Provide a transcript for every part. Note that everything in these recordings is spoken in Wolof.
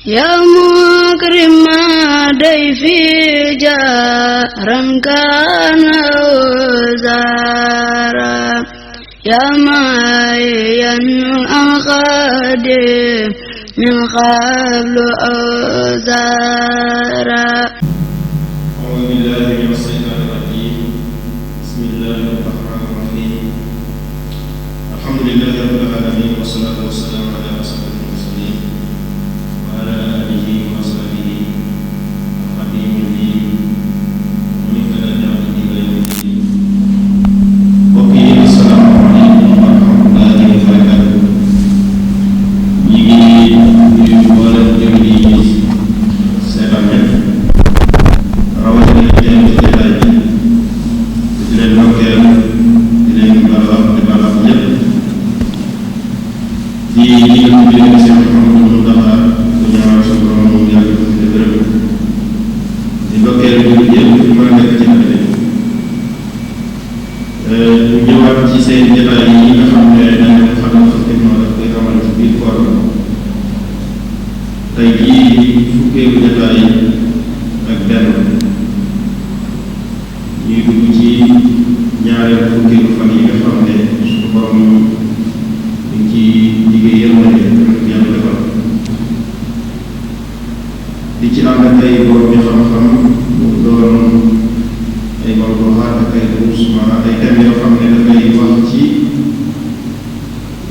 يا مكرم ضيفي جارا كان أو زارا يا معين أخادم من قبل أو زارا. أعوذ بالله من الشيطان الرجيم. بسم الله الرحمن الرحيم. الحمد لله رب العالمين والصلاة والسلام على أشرف المرسلين وعلى آله وصحبه وخديمه ومن اهتدى بهديه إلى يوم الدين. وقيل السلام عليكم ورحمة الله وبركاته. ñi ngi wala jëm di seetaan ñëpp rawatina teew ci jotaay bi di leen ndokkeel di leen balax di balax ñëpp di jiital bi leen seen xam-xam dafa bu ñaanal sa borom mu yàgg di bërëb di ndokkeel bi yëpp fi mën a nekk ci àddina ñu ñëwaat ci seen jotaay yi nga xam ne dañu xamal effectivement daf koy amal ci biir koor tey jii fukkeelu jotaay ak benn ñuy dugg ci ñaareelu fukkeelu fan yi nga xam ne suñu borom ñu ngi ci liggéey yërmande yàlla defal di ci ànd ak ay borom yi xam-xam mu doon ay mawduuhaat ak ay duruus maanaam ay thèmes yoo xam ne dafay wax ci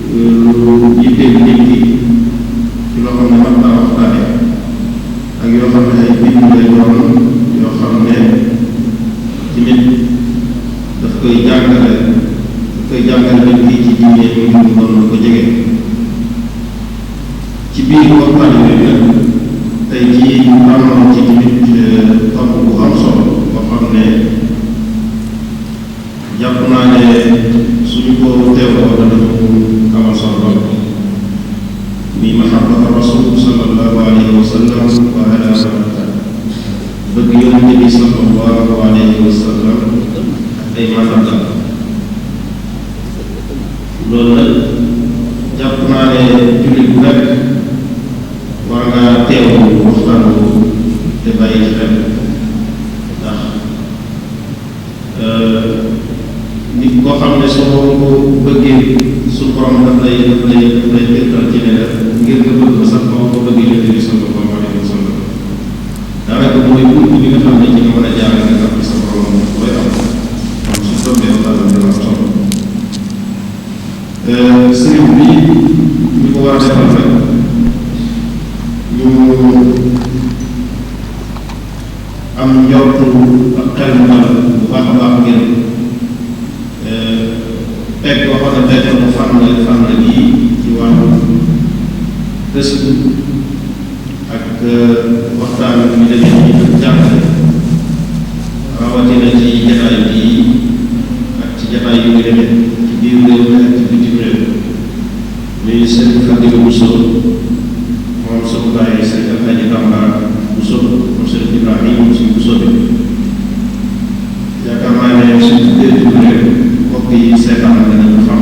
lu yitteel nit ki ci loo xam ne man naa waxtaane ak yoo xam ne ay bind lay doon yoo xam ne tamit daf koy jàngale nit ki ci diine yi mu doon lu ko jege ci biir waxtaan yooyu nag tey jii ñu amoon ci tamit tomb bu am solo boo xam ne jàpp naa ne suñu ko teewloo danañu amal solo lool mi mahabbatu rasul sallallahu alayhi wa sallam wa ala bëgg yonente bi sallallahu alayhi wa sallam ay mandarga loolu nag jàpp naa ne jullit bu nekk war nga teewlu waxtaan boobu te bàyyi ci xel ndax nit koo xam ne soo ko bëggee su borom daf lay tëkkal ci ne ngir nga bëgg ko sax boo ko bëggee yonente bi sallallahu alayhi wa sallam daanaka mooy bunt bi nga xam ne ci nga mën a jaarale nga xam ne sa borom looy am kon su tombee waxtaan dina am solo sëriñ bi ñu ko war a defal rek ñu am njortu ak xel mu dal bu baax a baax ngir teg boo xam ne teg na fànn bii ci wàllu gëstu ak waxtaan bi demee ci jàngale rawatina ci jataay bii ak ci jataay yu ngi demee ci biir réew mi ak ci bitim réew muy sëriñ Fadilou Bousso moom suñu bàyyi sëriñ Alhaji Tamba Bousso moom sëriñ Ibrahima moom suñu Bousso bi yaakaar naa ne suñu tuddee tur réew mbokk yi seetaan danañu xam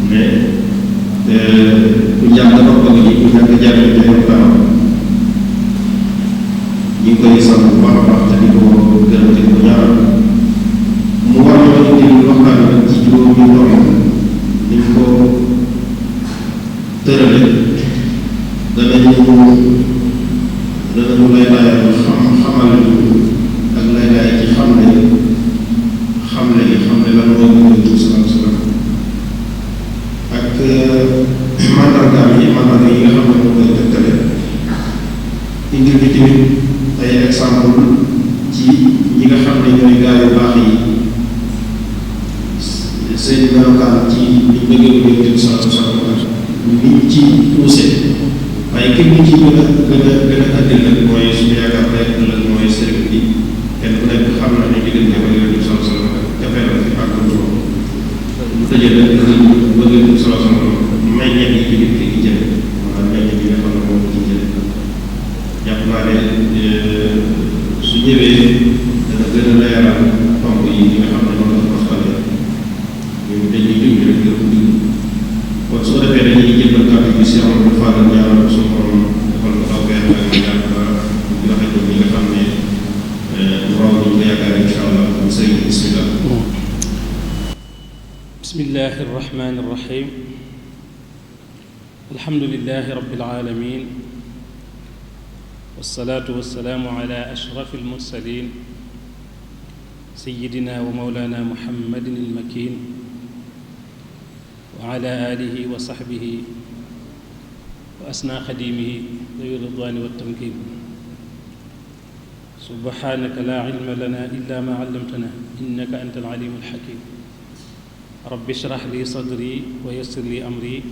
ne bu njàng ba bëgg ji bu njàng jariñ te waxtaan ñu ngi koy sant bu baax a baax te di ko gërëm te di ko ñaanal mu war ñoo indi waxtaan nag ci juróomi doom ni ñu ko tërale danañu lay laayal xamal ak lay laay ci xam ne lan moo gën a salaam salaam ak mandarga yi nga xam ne moo koy tëkkale indil bi tamit ay exemple ci ñi nga xam ne ñooy gaa yu baax yi seen melokaan ci niñ bëggee ko yëg ci salaam salaam niñ ci poussé waaye képp ñu ci gën a andil nag mooy suñu yaakaar rek ëllëg mooy sëriñ bi kenn ku nekk xam na ne diggante ba yëg ci salaam salaam jafe na ci àgg bu tëjee rek bëgg salaam salaam meññeet yi ci nit ki di jële maanaam meññeet yi nga xam ne moom ci jële jàpp naa ne su ñëwee dana gën a leeral tomb yi nga xam ne moom la ko waxtaanee ñun dañuy junj rek ngir dugg kon su ko defee dañuy jël kàddu gi si amoon Fadal ñaanal suñu borom defal ko الرحمن الرحيم الحمد لله رب العالمين والصلاة والسلام على أشرف المرسلين سيدنا ومولانا محمد المكين وعلى آله وصحبه وأسنى خديمه ذوي الرضوان والتمكين سبحانك لا علم لنا إلا ما علمتنا إنك أنت العليم الحكيم رب اشرح لي صدري ويسر لي أمري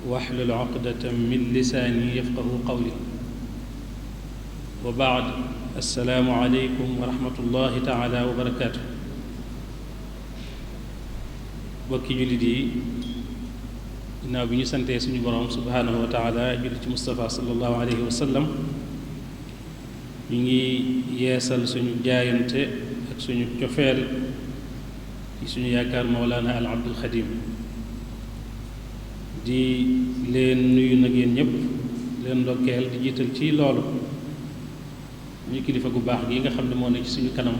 واحلل عقدة من لساني يفقه قولي وبعد السلام عليكم ورحمة الله تعالى وبركاته bokki jullit yi ginnaaw bi ñu santee suñu borom subhanahu wa taala julli ci Mustafa sallallahu alayhi wa sallam ñu ngi yeesal suñu jaayante ak suñu cofeel ci suñu yaakaar Mawlana al Abdul Xadim di leen nuyu nag yéen ñëpp leen ndokkeel di jiital ci loolu ñu kilifa gu baax gi nga xam ne moo ne ci suñu kanam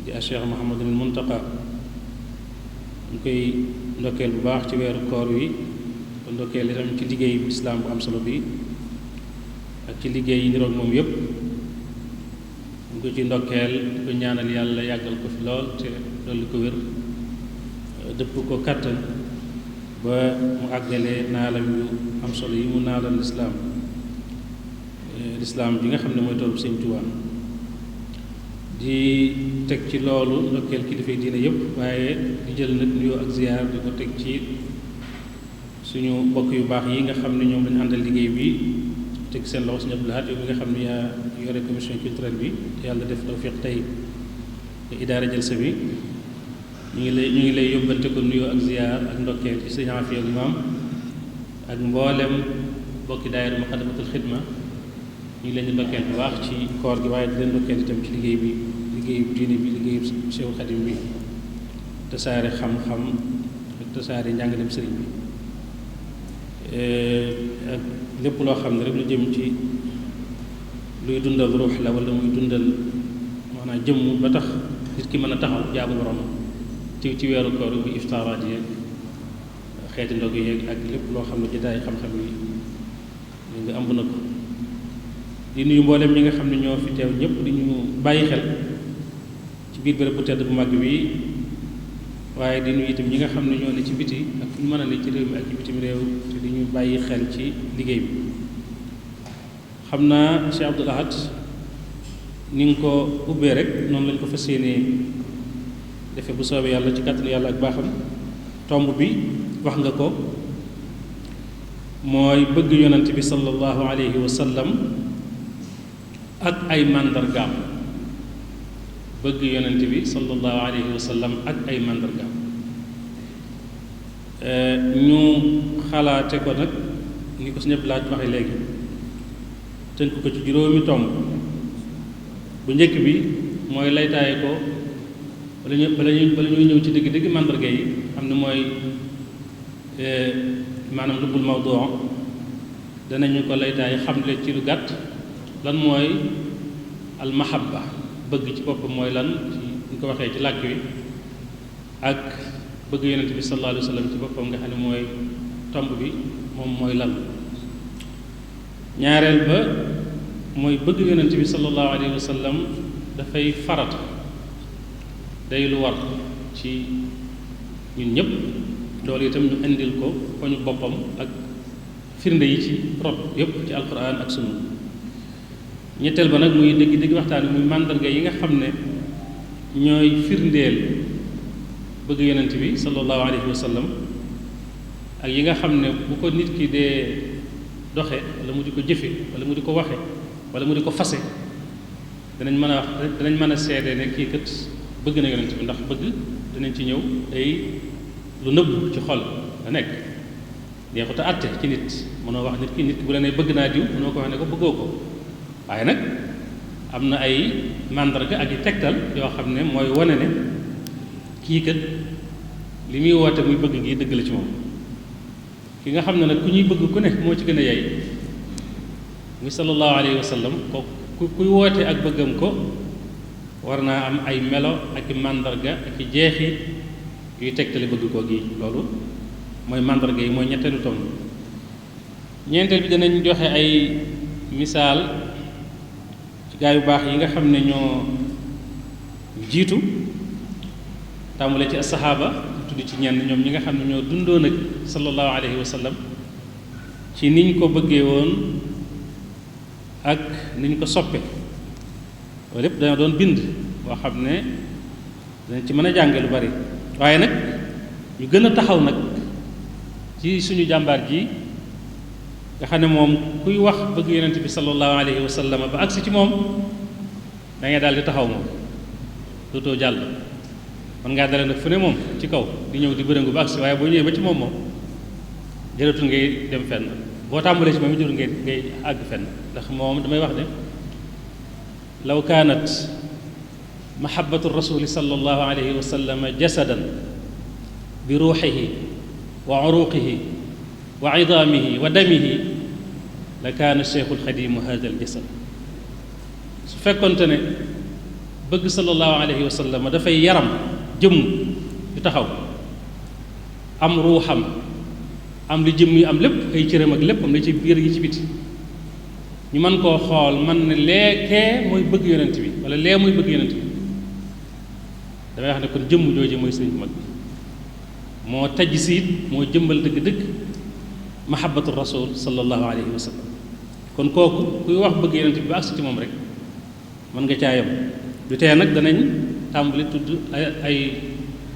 di a Cheikh Mouhamadul Muntaqa ñu koy ndokkeel bu baax ci weeru koor wi ko ndokkeel itam ci liggéey bu islaam bu am solo bi ak ci liggéey yi niroog moom yépp ñu ko ci ndokkeel di ko ñaanal yàlla yàggal ko fi lool te dolli ko wér dëpp ko kàttan ba mu àggalee naalam yu am solo yi mu naalal lislaam bi nga xam ne mooy toolu Sëñ Tuubaa di teg ci loolu ndokkeel kilifa diine yëpp waaye di jël nag nuyoo ak ziyaar di ko teg ci suñu mbokk yu baax yi nga xam ne ñoom lañu àndal liggéey bi teg seen loxo Sëñ Abdou Lahad yow mi nga xam ne yaa yore commission culturelle bi te yàlla def tawfiq tey idaara jalsa bi ñu ngi lay yóbbante ko nuyoo ak ziyaar ak ndokkeel ci Sëñ Afiya Imaam ak mboolem bokki daayira Muqaddamatul Xidma ñu ngi leen di ndokkeel bu baax ci koor gi waaye di leen ndokkeel itam ci liggéey bi liggéeyu diine bi liggéeyu Seexul Xadim bi tasaare xam-xam ak tasaare njàngaleem sëriñ bi ak lépp loo xam ne rek lu jëm ci luy dundal ruux la wala muy dundal maanaam jëmm ba tax nit ki mën a taxaw jaamu borom ci weeru koor bi iftaaraat yeeg xeeti ndog yeeg ak lépp loo xam ne jotaay xam-xam yi nga ëmb na ko di nuyu mboolem ñi nga xam ne ñoo fi teew ñëpp di ñu bàyyi xel ci biir béréb bu tedd bu mag bi waaye di nuyu itam ñi nga xam ne ñoo ne ci biti ak fu ñu mën a ne ci réew mi ak ci bitim réew te di ñu bàyyi xel ci liggéey bi xam naa Cheikh Abdou Lahad ni nga ko ubbee rek noonu lañ ko fas yéenee defe bu soobee yàlla ci kàttanu yàlla ak baaxam tomb bi wax nga ko mooy bëgg yonent bi sallallahu alayhi wa sallam ak ay màndargaam bëgg yonent bi sallallahu alayhi wa sallam ak ay màndargaam ñu xalaate ko nag ni ko Sëñ Abdou Lahad waxe léegi tënk ko ci juróomi tomb bu njëkk bi mooy laytaaye ko bala ñuy ñëw ci dëgg-dëgg màndarga yi xam ne mooy maanaam lubbul mawdu danañu ko laytaaye xamle ci lu gàtt lan mooy almahabba bëgg ci boppam mooy lan ci ñu ko waxee ci làkk wi ak bëgg yonent bi sallallahu alayhi wa sallam ci boppam nga xam ne mooy tomb bi moom mooy lan ñaareel ba mooy bëgg yonent bi sallallahu alayhi wa sallam dafay farata day lu war ci ñun ñëpp loolu itam ñu indil ko ñu boppam ak firnde yi ci rot yëpp ci alquran ak sunna ñetteel ba nag muy dëgg waxtaan bi muy màndarga yi nga xam ne ñooy firndeel bëgg yonent bi sallallahu alayhi wa sallam ak yi nga xam ne bu ko nit ki dee doxe wala mu di ko jëfe wala mu di ko waxe wala mu di ko fase danañ mën a seede ne kii kat bëgg na yonent bi ndax bëgg dinañ ci ñëw day lu nëbb ci xol la nekk neexuta àtte ci nit mënoo wax nit ki bu la ne bëgg naa diw mënoo ko wax ne ko bëggoo ko waaye nag am na ay màndarga ak i tegtal yoo xam ne mooy wane ne kii kat li muy woote muy bëgg gi dëgg la ci moom ki nga xam ne nag ku ñuy bëgg ku ne moo ci gën a yey muy sallallahu alayhi wa sallam ko kuy woote ak bëggam ko war naa am ay melo ak i màndarga ak i jeexi yuy tegtale bëgg koo gi loolu mooy màndarga yi mooy ñetteelu tomb. ñeenteel bi danañ joxe ay misaal ci gaa yu baax yi nga xam ne ñoo jiitu tàmbale ci as-sahaaba tudd ci ñenn ñoom ñi nga xam ne ñoo dundoon ak sallallahu alayhi wa sallam ci niñ ko bëggee woon ak niñ ko soppe loolu lépp dañoo doon bind boo xam ne dañ ci mën a jànge lu bari waaye nag ñu gën a taxaw nag ci suñu jàmbaar ji nga xam ne moom kuy wax bëgg yonent bi sallallahu alayhi wa sallam ba agsi ci moom da ngay daal di taxaw moom dootoo jàll man ngaa dale nag fu ne moom ci kaw di ñëw di bërëngu ba agsi waaye boo ñëwee ba ci moom jëratul ngay dem fenn boo tàmbalee ci moom jëratul ngay àgg fenn ndax moom damay wax ne law kaanat mahabbatu rasuli sallallahu alayhi wa sallam jasadan bi ruuxihi wa uruqihi wa idaamihi wa damihi la kaana cheikhul xadimu hada al jasad su fekkonte ne bëgg sallallahu alayhi wa sallam dafay yaram jëmm yu taxaw am ruuxam am li jëmm yi am lépp ay cëram ak lépp am li ci biir yi ci biti ñu mën koo xool man ne leekee mooy bëgg yonent bi wala lee mooy bëgg yonent bi damay wax ne kon jëmm jooju mooy sëriñ mag bi moo taj siit moo jëmbal dëgg-dëgg mahabbatu rasul sallallahu alayhi wa sallam kon kooku kuy wax bëgg yonent bi ba agsi ci moom rek mën nga caayam du tee nag danañ tàmbali tudd ay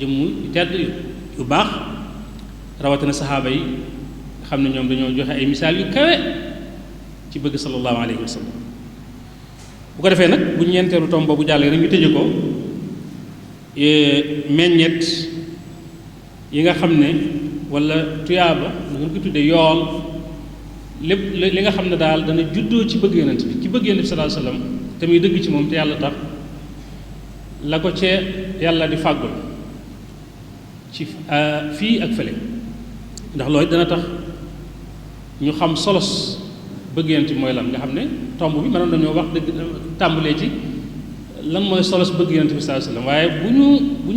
jëmm yu tedd yu baax rawatina saxaaba yi nga xam ne ñoom dañoo joxe ay misaal yu kawe ci bëgg sallallahu alayhi wa sallam bu ko defee nag bu ñeenteelu tomb boobu jàllee rek ñu tëje ko meññet yi nga xam ne wala tuyaaba nu ngeen ko tuddee yool lépp li nga xam ne daal dana juddoo ci bëgg yonent bi ci bëgg yonent bi sallallahu alayhi wa sallam te muy dëgg ci moom te yàlla tax la ko cee yàlla di fàggul ci fii ak fële ndax loolu dana tax ñu xam solos bëgg yonent bi mooy lan nga xam ne tomb bi mënoon dañoo wax dëgg tàmbalee ci lan mooy solos bëgg yonent bi sallallahu alayhi wa sallam waaye bu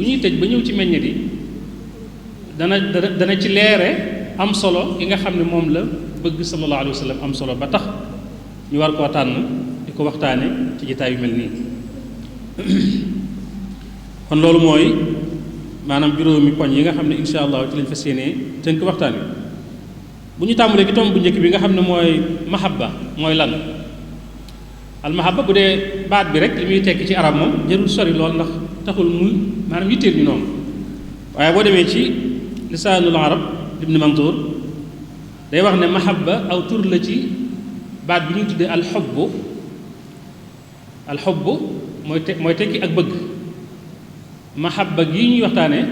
ñuy tëj ba ñëw ci meññet yi dana ci leere am solo yi nga xam ne moom la bëgg sallallahu alayhi wa sallam am solo ba tax ñu war koo tànn di ko waxtaane ci jataay yu mel nii kon loolu mooy maanaam juróomi poñ yi nga xam ne insha allah ci lañ fas yéenee tënk waxtaan wi bu ñu tàmbalee ci tomb bu njëkk bi nga xam ne mooy mahabba mooy lan al mahabba bu dee baat bi rek li muy tekki ci arab moom jërul sori lool ndax taxul muy maanaam yitteel ñu noonu waaye boo demee ci lisaanul arab ibn Mantur day wax ne mahabba aw tur la ci baat bi ñuy tuddee alxubbu mooy tekki ak bëgg mahabba gi ñuy waxtaanee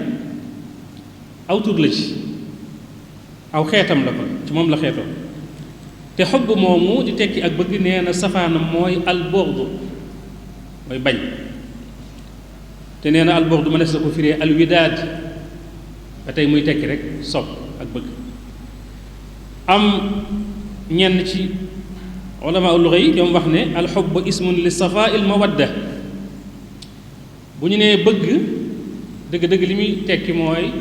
aw tur la ci aw xeetam la ko ci moom la xeetoo te xubb moomu di tekki ak bëgg nee na safaanam mooy albughd mooy bañ te nee na albughd mënees na ko firee alwidaad ba tey muy tekki rek sopp ak bëgg am ñenn ci ulama ul-lugha yi ñoom wax ne alxubb ismun li safaa il mawadda bu ñu nee bëgg dëgg-dëgg li muy tekki mooy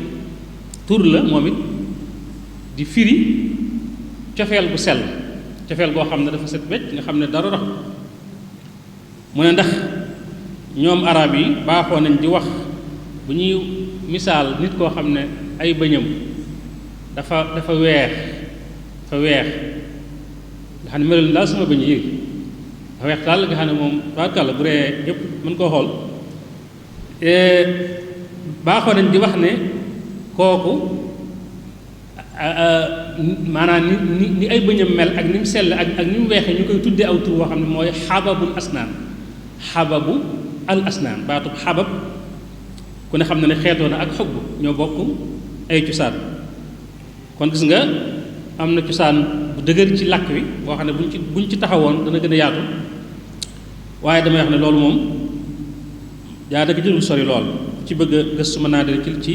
tur la moom it di firi cofeel bu sell cofeel goo xam ne dafa set wecc nga xam ne dara rax mu ne ndax ñoom arab yi baaxoo nañ di wax bu ñuy misaal nit koo xam ne ay bëñam dafa weex nga xam ne melul daal sama bëñ yi dafa weex daal nga xam ne moom tabarkàlla bu ree yëpp mën koo xool baaxoo nañ di wax ne kooku maanaam ni ay bëñam mel ak ni mu sell ak ni mu weexee ñu koy tuddee aw tur woo xam ne mooy xababul asnaan xababu al asnaan baatub xabab ku ne xam ne xeetoo na ak xubb ñoo bokk ay cosaan kon gis nga am na cosaan bu dëgër ci làkk wi boo xam ne buñ ci taxawoon dana gën a yaatu waaye damay wax ne loolu moom yaa dëgg jërul sori lool ci bëgg a gëstu mën naa de ci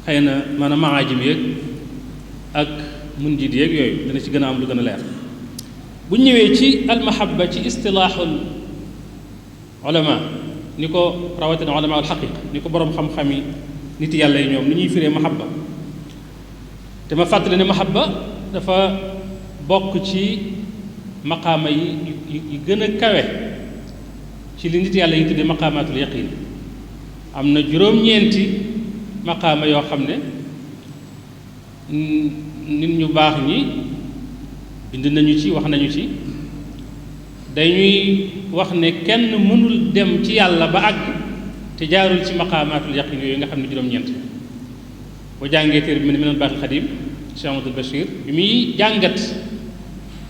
xëy na maanaam maajim yeeg ak mun jiit yeeg yooyu dana ci gën a am lu gën a leer bu ñëwee ci almahabba ci istilaaxul ulama ni ko rawatina ulama al xaqiq ni ko boroom xam-xam yi nit yàlla yi ñoom ni ñuy firee mahabba te ma fàttali ne mahabba dafa bokk ci maqaama yi gën a kawe ci li nit yàlla yi tuddee maqaamaatul yaqin am na juróom-ñeenti maqaama yoo xam ne nit ñu baax ñi bind nañu ci wax nañu ci dañuy wax ne kenn mënul dem ci yàlla ba àgg te jaarul ci maqaamaatul yaqin yooyu nga xam ne juróom-ñeent boo jàngee téere bi Minanul Baaqil Xadiim Cheikh Ahmadul Bachir bi muy jàngat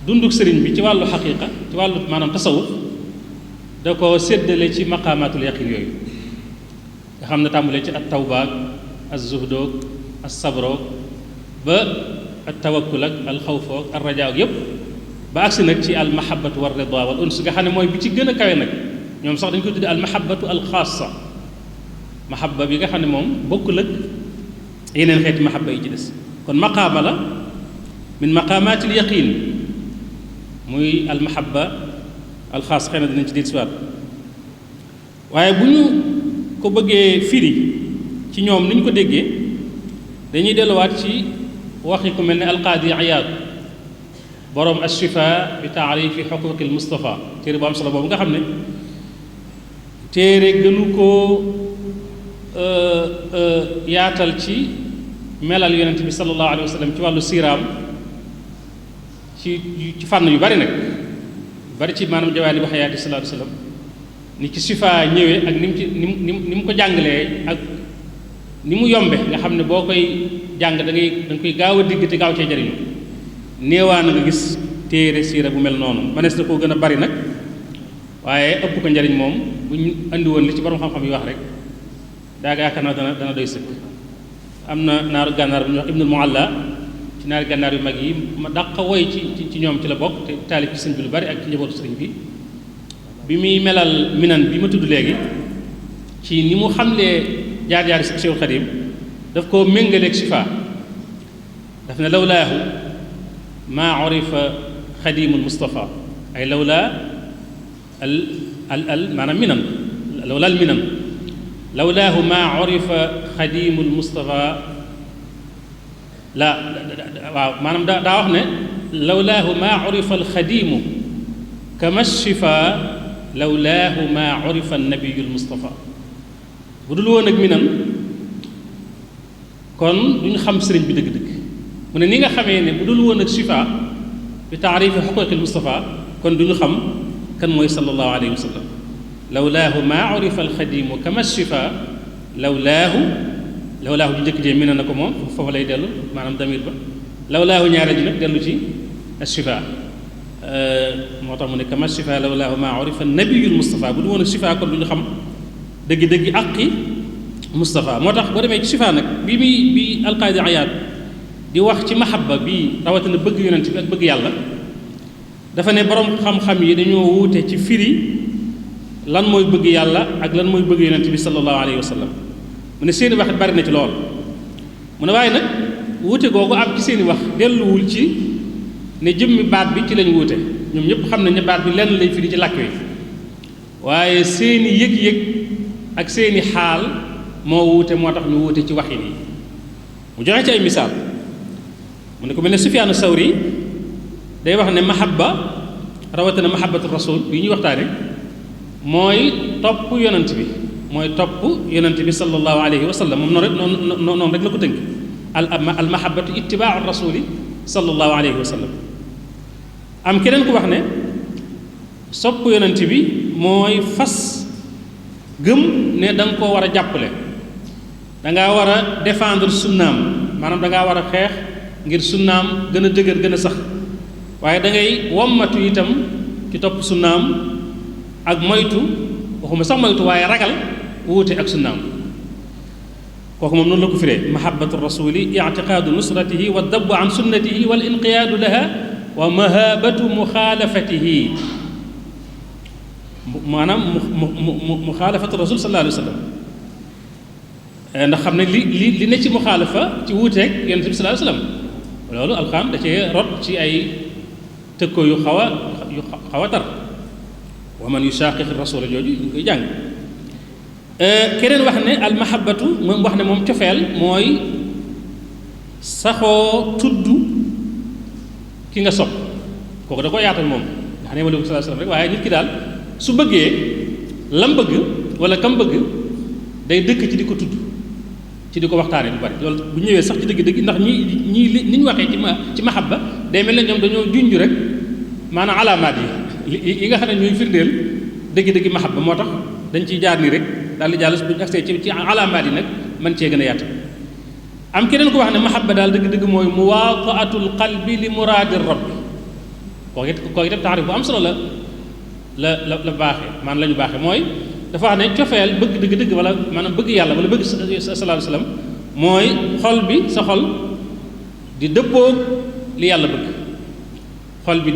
dunduk sëriñ bi ci wàllu xaqiiqa ci wàllu maanaam tasawuf da ko séddale ci maqaamaatul yaqin yooyu nga xam ne tàmbalee ci at tawbaak az zuhdoog as sabroog ba at tawakkul ak al xawfoog ar rajaa ak yépp ba agsi nag ci al mahabbatu war ridwa wal uns nga xam ne mooy bi ci gën a kawe nag ñoom sax dañu ko tuddee al mahabbatu al xaasa mahabba bi nga xam ne moom bokkul ak yeneen xeeti mahabba yi ci des kon maqaama la min maqaamaatil yaqin muy al mahabba al xaas xëy na dinañ ci dit siwaat waaye bu ñu ko bëggee firi ci ñoom ni ñu ko déggee dañuy delluwaat ci waxi ku mel ne alqaadi Iyaad boroom ashifa bi taarifi xuquqil Mustafa téere bu am solo boobu nga xam ne téere gënu koo yaatal ci melal yonent bi sallallahu alayhi wa sallam ci wàllu siiraam ci fànn yu bari nag bari ci maanaam jawaani bu xayaati sallallahu alayhi wa sallam ni ci shifa ñëwee ak ni mu ci ni mu ko jàngalee ak ni mu yombe nga xam ne boo koy jàng da nga koy gaaw a digg te gaaw cee jariñu néewaa na nga gis téere siira bu mel noonu mënees na koo gën a bari nag waaye ëpp ko njariñ moom bu ñu andi woon li ci borom xam-xam yi wax rek daa yaakaar naa dana doy sëkk am na naaru gànnaar bu ñuy wax Ibnul Mualla ci naari gànnaar yu mag yi ma dàq woy ci ñoom ci la bokk te taalif ci sëñ bi lu bari ak ci njabootu sëriñ bi muy melal minan bi ma tudd léegi ci ni mu xamlee jaar-jaari Cheikhul Xadim daf koo méngaleeg shifa daf ne lawlaahu maa urifa xadimul Mustafa ay lawlaa maanaam minan lawlaa al minan lawlaahu maa urifa xadimul Mustafa la waaw maanaam daa wax ne lawlaahu maa urifa al xadimu kama shifa lawlaahu maa urifa nabiyul Mustafa bu dul woon ak minan kon duñu xam sëriñ bi dëgg-dëgg mu ne ni nga xamee ne bu dul woon ak shifa bi taarifi xuquqil Mustafa kon duñu xam kan mooy sallallahu alayhi wa sallam lawlaahu maa urifa alxadimu kama shifa lawlaahu ju njëkk jee minan na ko moom foofu lay dellu maanaam damir ba lawlaahu ñaare ji nag dellu ci shifa moo tax mu ne kama shifa lawlaahu maa urifa nabiyul Mustafa bu dul woon ak shifa kon duñu xam dëgg-dëgg àqi Mustafa moo tax boo demee ci shifa nag bi alqaadi Iyaad di wax ci mahabba bi rawatina bëgg yonent bi ak bëgg yàlla dafa ne borom xam-xam yi dañoo wuute ci firi lan mooy bëgg yàlla ak lan mooy bëgg yonent bi sallallahu alayhi wa sallam mu ne seeni wax bari na ci lool mu ne waaye nag wuute googu am ci seeni wax delluwul ci ne jëmmi baat bi ci lañ wuute ñoom ñëpp xam nañ ne baat bi lenn lay firi ci làkk wi waaye seeni yëg-yëg ak seeni xaal moo wuute moo tax ñu wuute ci waxin yi mu joxe ci ay misaal mu ne ko mel ne Sufyaanu Sawri day wax ne mahabba rawatina mahabbatu rasul yi ñuy waxtaane mooy topp yonent bi sallallahu alayhi wa sallam moom noonu rek la ko tënk al mahabbatu ittibaau rasuli sallallahu alayhi wa sallam am keneen ku wax ne sopp yonent bi mooy fas gëm ne da nga koo war a jàppale da ngaa war a défendre sunnaam maanaam da ngaa war a xeex ngir sunnaam gën a dëgër gën a sax waaye da ngay wommatu itam ci topp sunnaam ak moytu waxuma sax moytu waaye ragal wuute ak sunnaam kooku moom noonu la ko firee mahabbatu rasuli i'tiqaadu nusratihi wa dabbu an sunnatihi wal inqiyaadu laha wa mahabatu muxaalafatihi maanaam muxaalafatu rasul sallallahu alayhi wa sallam ndax xam ne li ne ci muxaalafa ci wuuteeg yonent bi sallallahu alayhi wa sallam loolu alxam da cee rot ci ay tëkko yu xaw a tar wa man yushaqiq rasula jooju ñu koy jàng keneen wax ne al mahabbatu moom wax ne moom cofeel mooy saxoo tudd ki nga sopp kooku da ko yaatal moom nga xam ne wala sallallahu alayhi wasallam rek waaye nit ki daal su bëggee lam bëgg wala kam bëgg day dëkk ci di ko tudd ci di ko waxtaane lu bari loolu bu ñëwee sax ci dëgg-dëgg ndax ñii ni ñu waxee ci mahabba day mel ne ñoom dañoo junj rek maanaam alaamaat yi nga xam ne ñooy firndeel dëgg-dëgg mahabba moo tax dañ ciy jaar nii rek daal di jàll buñu agsee ci alaamaat yi nag man cee gën a yaatu am keneen ko wax ne mahabba daal dëgg-dëgg mooy muwaataatul qalbi li muraadi rabbi kooku itam taarif bu am solo la baaxee maanaam la ñu baaxee mooy dafa wax ne cofeel bëgg dëgg-dëgg wala maanaam bëgg yàlla wala bëgg sallallahu alayhi wasallam mooy xol bi sa xol di dëppoog li yàlla bëgg xol bi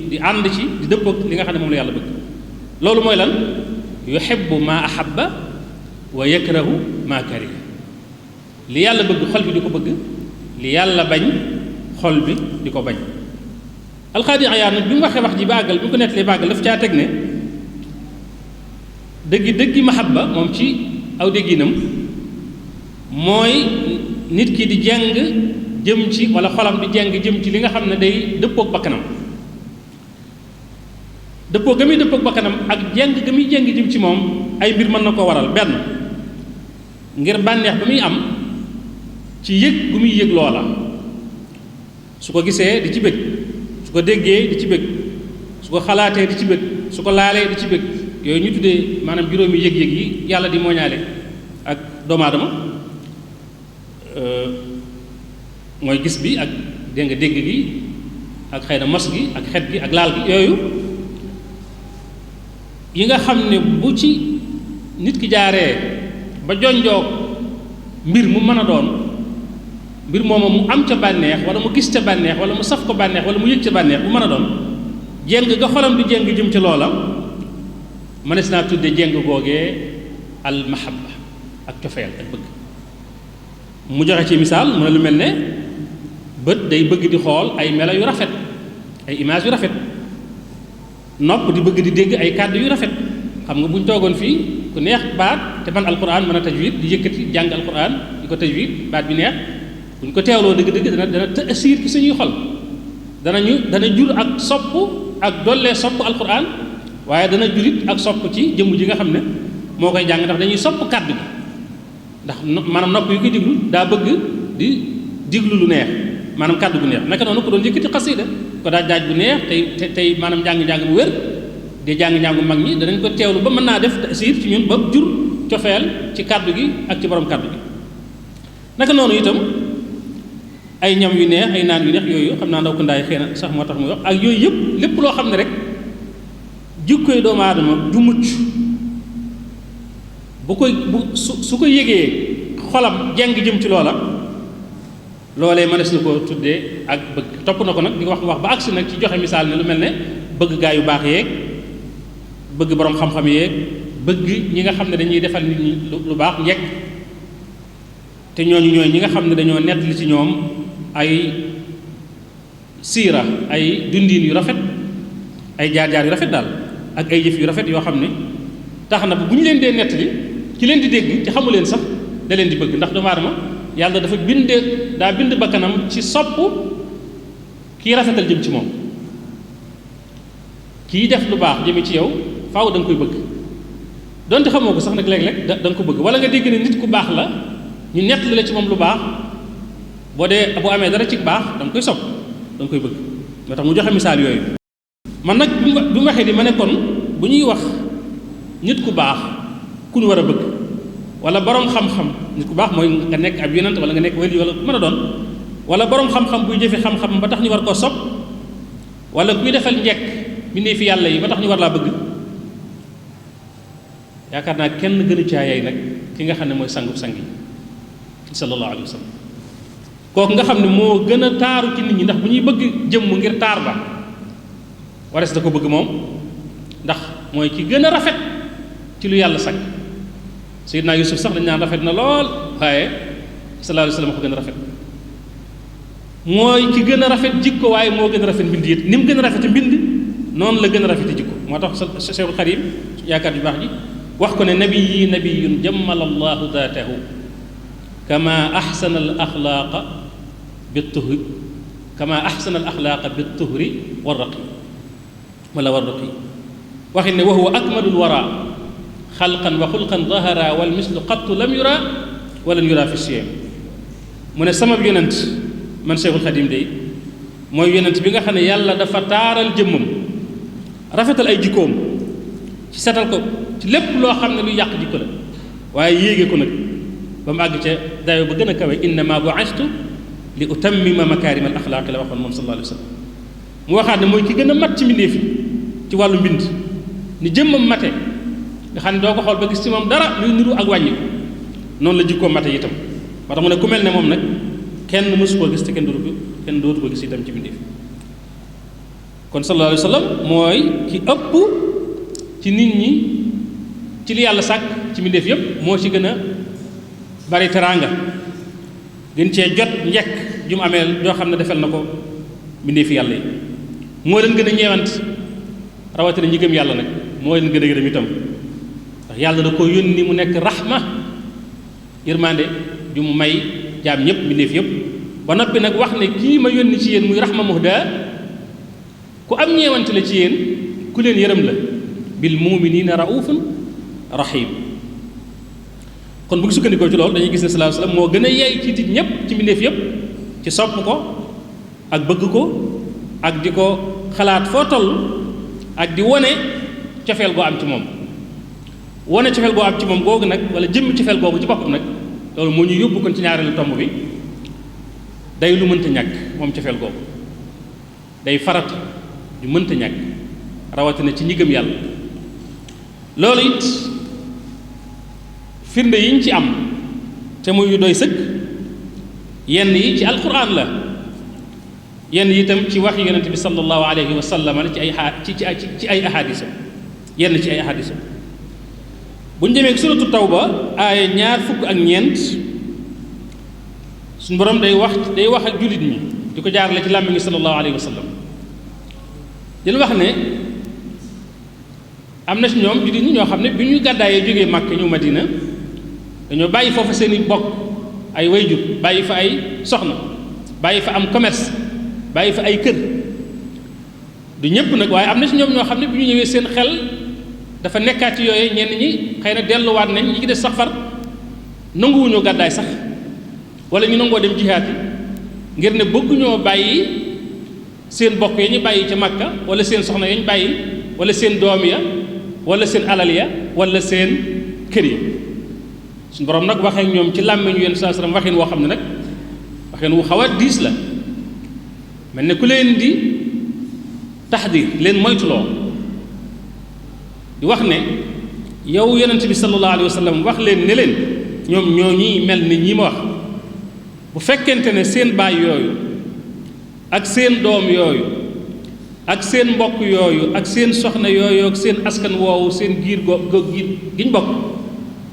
di ànd ci di dëppoog li nga xam ne moom la yàlla bëgg loolu mooy lan yuhibbu ma ahabba wa yakrahu ma kariha li yàlla bëgg xol bi di ko bëgg li yàlla bañ xol bi di ko bañ alxaadi ayaar nag bi mu waxee wax ji bàggal bi mu ko nettalee bàggal daf caa teg ne dëggi mahabba moom ci aw dégginam mooy nit ki di jeng jëm ci wala xolam di jeng jëm ci li nga xam ne day dëppoog bakkanam dëppoo ga muy dëppoog bakkanam ak jeng ga muy jeng jëm ci moom ay mbir mën na ko waral benn ngir bànneex ba muy am ci yëg gu muy yëg loola su ko gisee di ci bëgg su ko déggee di ci bëgg su ko xalaatee di ci bëgg su ko laalee di ci bëgg yooyu ñu tuddee maanaam juróomi yëg-yëg yi yàlla di mooñaale ak doomu aadama mooy gis bi ak dégg nga dégg gi ak xëy na mos gi ak xet gi ak laal gi yooyu yi nga xam ne bu ci nit ki jaaree ba jonjoog mbir mu mën a doon mbir moomu mu am ca bànneex wala mu gis ca bànneex wala mu saf ko bànneex wala mu yëg ca bànneex bu mën a doon jéng ga xolam di jéng jëm ca loola mënees naa tudde jéng googee al mahabba ak cofeel ak bëgg mu joxe ci misaal mu ne lu mel ne bët day bëgg di xool ay melo yu rafet ay image yu rafet nopp di bëgg di dégg ay kàddu yu rafet xam nga bu ñu toogoon fii ku neex baat te man alquran mën a tajwid di yëkkati jàng alquran di ko tajwid baat bi neex bu ñu ko teewloo dëgg-dëgg dana taasiir ci suñuy xol dana jur ak sopp ak dollee sopp alquran waaye dana jurit ak sopp ci jëmm ji nga xam ne moo koy jàng ndax dañuy sopp kàddu gi ndax maanaam nopp yi koy diglu daa bëgg di diglu lu neex maanaam kàddu gu neex naka noonu ko doon yëkkati xasida ko daaj bu neex tey maanaam njàng-njàng mu wér di jàng-njàngu mag ñi danañ ko teewlu ba mën naa def taasiir ci ñun ba jur cofeel ci kàddu gi ak ci borom kàddu gi naka noonu itam ay ñam yu neex ay naan yu neex yooyu xam naa ndaw ko ndaay xëy na sax moo tax muy wax ak yooyu yëpp lépp loo xam ne rek jikkoy doomu aadama ju mucc su ko yëgee xolam jeng jëm ci loola loolee mënees na ko tuddee ak bëgg topp na ko nag di wax ba agsi nag ci joxe misaal ne lu mel ne bëgg gaa yu baax yeeg bëgg borom xam-xam yeeg bëgg ñi nga xam ne dañuy defal nit ñi lu baax njekk te ñooñu ñooy ñi nga xam ne dañoo nettali ci ñoom ay siira ay dundiin yu rafet ay jaar-jaar yu rafet daal ak ay jëf yu rafet yoo xam ne tax na bu ñu leen dee nettali ci leen di dégg ci xamu leen sax da leen di bëgg ndax doomu aadama yàlla dafa bind bakkanam ci sopp kii rafetal jëm ci moom kii def lu baax jëme ci yow faaw da nga koy bëgg donte xamoo ko sax nag léeg-léeg da nga ko bëgg wala nga dégg ne nit ku baax la ñu nettali la ci moom lu baax boo amee dara ci baax da nga koy sopp da nga koy bëgg moo tax mu joxe misaal yooyu man nag bi mu waxee di ma ne kon bu ñuy wax nit ku baax ku ñu war a bëgg wala borom xam-xam nit ku baax mooy nga nekk ab yonent wala nga nekk wali wala ku mën a doon wala borom xam-xam buy jëfe xam-xam ba tax ñu war koo sopp wala kuy defal njekk bindee fi yàlla yi ba tax ñu war laa bëgg yaakaar naa kenn gënu caa yey nag ki nga xam ne mooy sangub sang yi sallallahu alayhi wa sallam kooku nga xam ne moo gën a taaru ci nit ñi ndax bu ñuy bëgg jëmm ngir taar ba warees da ko bëgg moom ndax mooy ki gën a rafet ci lu yàlla sag Seydina Yusuf sax dañ naan rafet na lool waaye sallallahu alayhi wa sallam ko gën a rafet mooy ki gën a rafet jikko waaye moo gën a rafet mbind it ni mu gën a rafete mbind noonu la gën a rafete jikko moo tax Cheikhul Khadim yaakaar ju baax ji wax ko ne nabii nabiyun jammala allahu daatahu kama axsana al axlaaqa bittuhri kama axsana al axlaaqa bittuhri warraqi wala warraqi waxin ne wa huwa akmalul wara xalqan wa xulqan dahara wal mislu qattu lam yura walan yura fi siyam mu ne sama yonent man Cheikhul Xadim de mooy yonent bi nga xam ne yàlla dafa taaral jëmmam rafetal ay jikkoom ci setal ko ci lépp loo xam ne lu yàq jikko la waaye yéege ko nag ba mu àgg ca dayo ba gën a kawe innama bu'istu li utammima makaarima al axlaaqi la waxoon moom sallallahu alayhi wa sallam mu waxaat ne mooy ki gën a mat ci mbindeef yi ci wàllu mbind ni jëmmam mate nga xam ne doo ko xool ba gis ci moom dara luy niru ak wàññi ko noonu la jikkoom mate itam moo tax mu ne ku mel ne moom nag kenn mësu koo gis te kenn dootu ko gis itam ci mbindeef kon sallallahu alayhi wa sallam mooy ki ëpp ci nit ñi ci li yàlla sàkk ci mbindeef yépp moo ci gën a bari teraanga gën cee jot njekk ju mu amee joo xam ne defal na ko mbindeefi yàlla yi moo leen gën a ñeewant rawatina ñi gëm yàlla nag moo leen gën a gërëm itam ndax yàlla da ko yónni mu nekk raxma yërmande ju mu may jaam ñëpp mbindeef yëpp ba noppi nag wax ne kii ma yónni ci yéen muy raxma muhda ku am ñeewante la ci yéen ku leen yërëm la bil muminina raufun rahim kon bu ngi sukkandikoo ci loolu dañuy gis ne sallallahu alayhi wasallam moo gën a yeey ci nit ñëpp ci mbindeef yëpp ci sopp ko ak bëgg ko ak di ko xalaat foo toll ak di wone cofeel goo am ci moom wone cofeel goo am ci moom googu nag wala jëmmi cofeel googu ci boppam nag loolu moo ñu yóbbu kon ci ñaareelu tomb bi day lu mënta ñàkk moom cofeel googu day farat ju mënta ñàkk rawatina ci ñi gëm yàlla loolu it firnde yi ñu ci am te muy yu doy sëkk yenn yi ci alquran la yenn yi itam ci wax yonent bi sallallahu alayhi wa sallam ci ay ci ay ahadisam yenn ci ay ahadisam bu ñu demee suratu tawba aaya 24 suñu borom day wax ak jullit ñi di ko jaarale ci làmmiñu sallallahu alayhi wa sallam dina wax ne am na ci ñoom jullit ñi ñoo xam ne bi ñu gàddaayee jógee Màkka ñëw Madina dañoo bàyyi foofa seeni bokk ay wayjur bàyyi fa ay soxna bàyyi fa am commerce bàyyi fa ay kër du ñëpp nag waaye am na ci ñoom ñoo xam ne bi ñu ñëwee seen xel dafa nekkaat ci yooyu ñenn ñi xëy na delluwaat nañ ñi ci des sax far nanguwuñoo gàddaay sax wala ñu nangoo dem jihaat yi ngir ne bëgguñoo bàyyi seen bokk ya ñu bàyyi ca Makka wala seen soxna ya ñu bàyyi wala seen doom ya wala seen alal ya wala seen kër ya suñu borom nag waxee ak ñoom ci làmmiñu yenn saa salaam waxin woo xam ne nag waxin wu xaw a diis la mel ne ku leen di taxdir leen moytuloo di wax ne yow yonent bi sallallahu alayhi wa sallam wax leen ne leen ñoom ñoo ñi mel ni ñi ma wax bu fekkente ne seen baay yooyu ak seen doom yooyu ak seen mbokk yooyu ak seen soxna yooyu ak seen askan woowu seen giir giir giñ bokk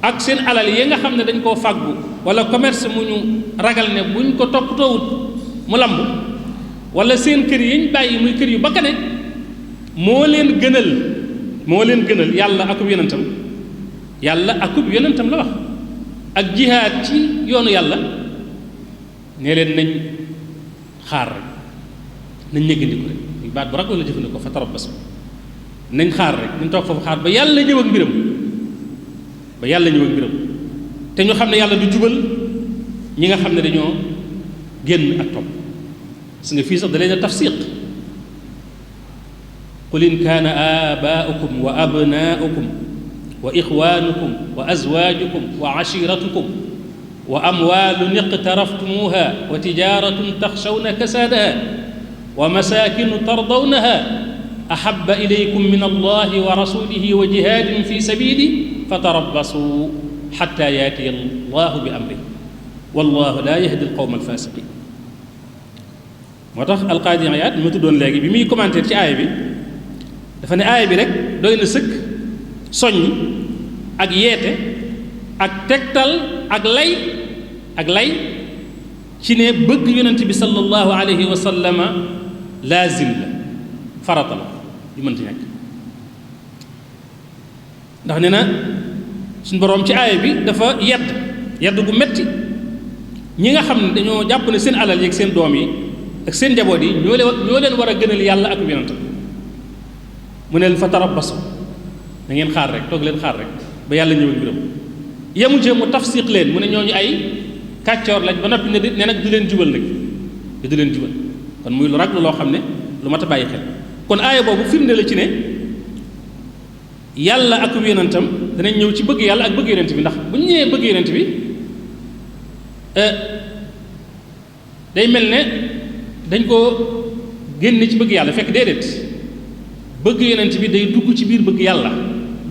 ak seen alal yi nga xam ne dañ koo fàggu wala commerce mu ñu ragal ne buñ ko toppatoowut mu lamb wala seen kër yi ñu bàyyi muy kër yu bakkane moo leen gënal yàlla akub yonentam la wax ak jihaad ci yoonu yàlla ne leen nañ xaar rek nañ ñëggandiku rek baat bu raglu la jëfandikoo fa tarabbas nañ xaar rek nañ toog foofu xaar ba yàlla ñëw ak mbiram te ñu xam ne yàlla du jubal ñi nga xam ne dañoo génn ak topp su nga fii sax da leen a tafsiq qul in kaana aabaa'ukum wa abnaa'ukum wa ixwaanukum wa azwaajukum wa ashiratukum wa amwaalun iqtaraftumuuha wa tijaaratun taxshawna kasaadaha wa masaakinu tardawnaha ahabba ilaykum min allahi wa rasulihi wa jihaadin fi sabiilihi fatarabbasuu xatta yaatiya allahu bi amrihi wallahu laa yahdi alqawma alfaasiqiin moo tax alqaadi Iyaad mi ma tuddoon léegi bi muy commentaire ci aaya bi dafa ne aaya bi rek doy na sëkk soññ ak yeete ak tegtal ak lay ci ne bëgg yonent bi sallallahu alayhi wa sallama laazim la farata la yu mënti nekk ndax nee na suñu boroom ci aaya bi dafa yedd gu metti ñi nga xam ne dañoo jàpp ne seen alal yi ak seen doom yi ak seen njaboot yi ñoo leen war a gënal yàlla ak yonentam mu ne leen fa tarabbasu da ngeen xaar rek toog leen xaar rek ba yàlla ñëw ak mbiram yemu ci mu tafsiq leen mu ne ñooñu ay kàccoor lañ ba noppi ne nag du leen jubal nag du leen jubal kon muy lu raglu loo xam ne lu mat a bàyyi xel kon aaya boobu firnde la ci ne yàlla ak yonentam danañ ñëw ci bëgg yàlla ak bëgg yonent bi ndax bu ñu ñëwee bëgg yonent bi day mel ne dañ koo génne ci bëgg yàlla fekk déedéet bëgg yonent bi day dugg ci biir bëgg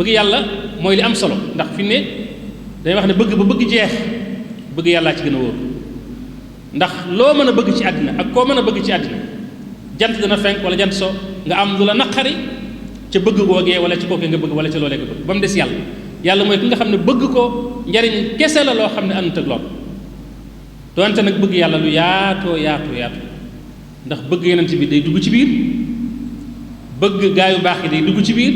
yàlla mooy li am solo ndax fi ne day wax ne bëgg ba bëgg jeex bëgg yàllaa ci gën a wóor ndax loo mën a bëgg ci àddina ak koo mën a bëgg ci àddina jant dana fenk wala jant so nga am lu la naqari ca bëgg googee wala ci kookee nga bëgg wala ca loolee nga bëgg ba mu des yàlla mooy ki nga xam ne bëgg ko njariñ kese la loo xam ne ànd ak lool doonte nag bëgg yàlla lu yaatoo ndax bëgg yonent bi day dugg ci biir bëgg gaa yu baax yi day dugg ci biir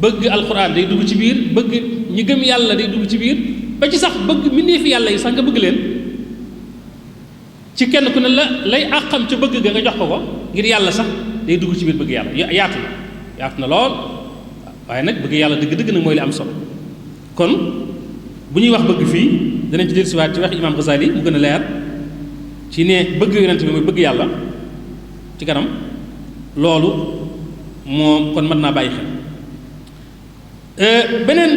bëgg alxuraan day dugg ci biir bëgg ñi gëm yàlla day dugg ci biir ba ci sax bëgg mbindeefi yàlla yi sax nga bëgg leen ci kenn ku ne lay àqam ca bëgg ga nga jox ko ngir yàlla sax day dugg ci biir bëgg yàlla yaatu na lool waaye nag bëgg yàlla dëgg-dëgg nag mooy li am solo kon bu ñuy wax bëgg fii danañ ci dellusiwaat ci wax imaam Ghazali mu gën a leer ci ne bëgg yonent bi mooy bëgg yàlla ci kanam loolu moom kon mën naa bàyyi xel beneen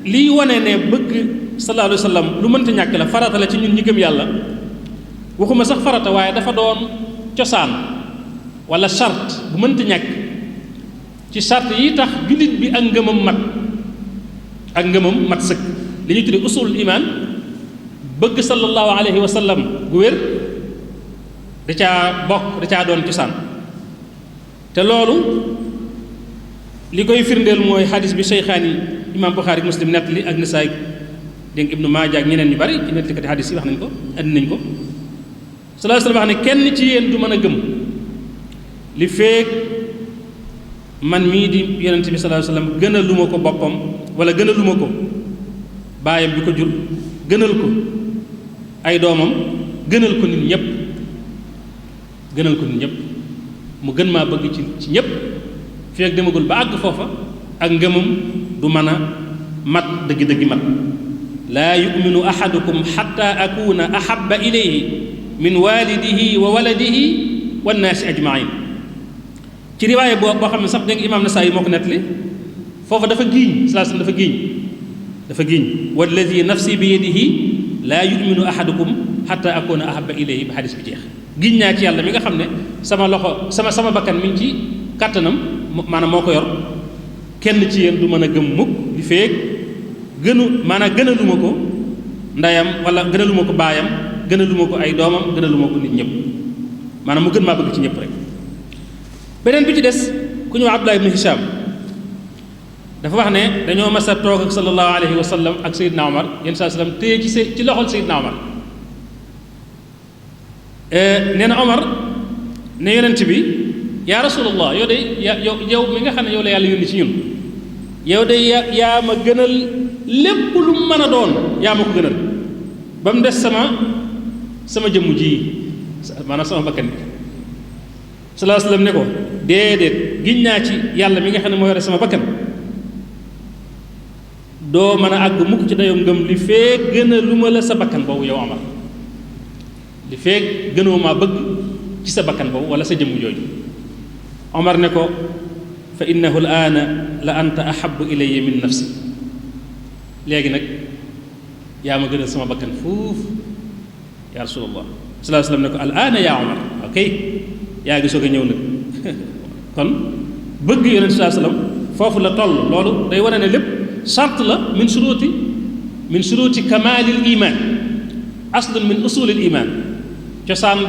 liy wane ne bëgg sallallahu alayhi wa sallam lu mënta ñàkk la farata la ci ñun ñi gëm yàlla waxuma sax farata waaye dafa doon cosaan wala charte bu mënta ñàkk ci charte yi tax jullit bi ak ngëmam mat sëkk li ñuy tuddee usulul iman bëgg sallallahu alayhi wa sallam gu wér da caa bokk da caa doon cosaan te loolu li koy firndeel mooy xadis bi Cheikhaani imam Buxaari Muslim nettali ak Nisaay dégg Ibnu Maaja ak ñeneen ñu bari ci nettalikati xadis yi wax nañ ko andi nañ ko sallallahu alayhi wa sallam wax ne kenn ci yéen du mën a gëm li feek man mii di yonent bi sallallahu alayhi wa sallam gën a lu ma ko boppam wala gën a lu ma ko baayam bi ko jur gënal ko ay doomam gënal ko nit ñëpp mu gën maa bëgg ci ñëpp feek demagul ba àgg foofa ak ngëmam du mën a mat dëgg-dëggi mat laa yuminu ahadukum xatta akuna ahabba ilayhi min walidihi wa waladihi wannaasi ajmain ci riwaaye boo xam ne sax dégg nga imaam Nasaayi moo ko nettali foofa dafa giiñ sallallahu alayhi wasallam dafa giiñ walladi nafsi bi yadihi laa yuminu ahadukum xatta akuna ahabba ilayhi ba xadis bi jeex giñ naa ci yàlla mi nga xam ne sama loxo sama bakkan mi ngi ci kàttanam maanaam moo ko yor kenn ci yéen du mën a gëm mukk li feek gënaluma ko ndeyam wala gënaluma ko baayam gënaluma ko ay doomam gënaluma ko nit ñëpp maanaam mu gën maa bëgg ci ñëpp rek beneen bi ci des ku ñu wax Abdullah ibn Hisham dafa wax ne dañoo mas a toog ak sallallahu alayhi wa sallam ak Seydina Omar yenn saa sallam téye ci loxol Seydina Omar nee na Omar ne yonent bi yaa rasulallah yow de yow mi nga xam ne yow la yàlla yónni ci ñun yow de yaa ma gënal lépp lu mu mën a doon yaa ma ko gënal ba mu des sama jëmm ji maanaam sama bakkan bi sallallahu alayhi wa sallam ne ko déedéet giñ naa ci yàlla mi nga xam ne moo yore sama bakkan doo mën a àgg mukk ci dayoo ngëm li feek gën a lu ma la sa bakkan boobu yow Omar li feek gënoo maa bëgg ci sa bakkan boobu wala sa jëmm jooju Omar ne ko fa innahu al aana la anta ahabbu ilayya min nafsi léegi nag yaa ma gënal sama bakkan foofu ya rasulallah sallallahu alayhi wa sallam ne ko al aana yaa Omar ok yaa ngi soog a ñëw nag kon bëgg yonent sallallahu alayhi wa sallam foofu la toll loolu day wane ne lépp sart la min shuruti kamaalil iman aslun min usulil iman cosaan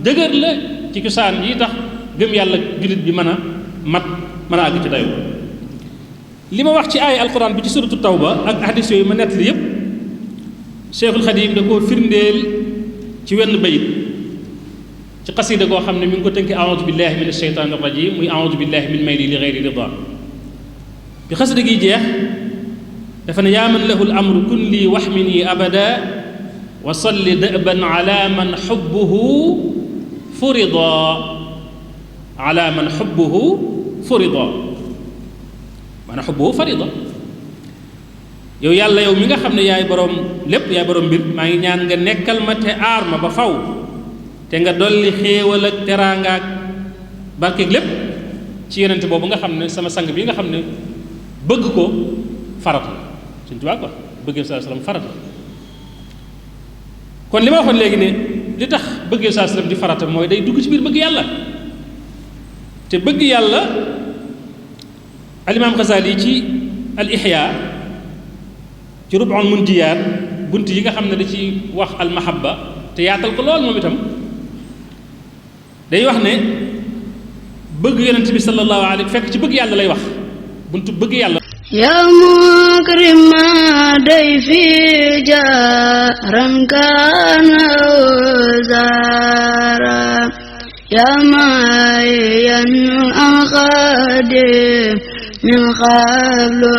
dëgër la ci cosaan yi tax gëm yàlla jullit bi mën a àgg ci dayo li ma wax ci aaya alquran bi ci suratu tawba ak hadis yooyu ma nettali yépp Cheikhul Xadim da koo firndeel ci wenn bayit ci xasida goo xam ne mi ngi ko tënki a'uudu billahi min asheytaani rajim muy a'uudu billahi min mayli li gayri rida bi xasida gi jeex dafa ne yaa man lahu al amru kun lii waxmini abada wa salli dëban ala man xubbuhu furida ala man xubbuhu furida maanaam xubbuhu farida yow yàlla yow mi nga xam ne yaay boroom lépp yaay boroom mbir maa ngi ñaan nga nekkal ma te aar ma ba faw te nga dolli xéewal ak teraanga ak barkeeg lépp ci yonente boobu nga xam ne sama sang bi nga xam ne bëgg ko farat la suñ tubaab ko bëggee saa sallam farat la kon li ma waxoon léegi ne li tax bëggee saa sallam di farata mooy day dugg ci biir bëgg yàlla te bëgg yàlla alimaam Xasaali ci al Ihya ci rub'ul mundiyaat bunt yi nga xam ne da ci wax al mahabba te yaatal ko lool moom itam day wax ne bëgg yonent bi sallallahu alayhi fekk ci bëgg yàlla lay wax buntu bëgg yàlla ya mukrima dayfi jaran kana zara ya mayan akhadi min qablu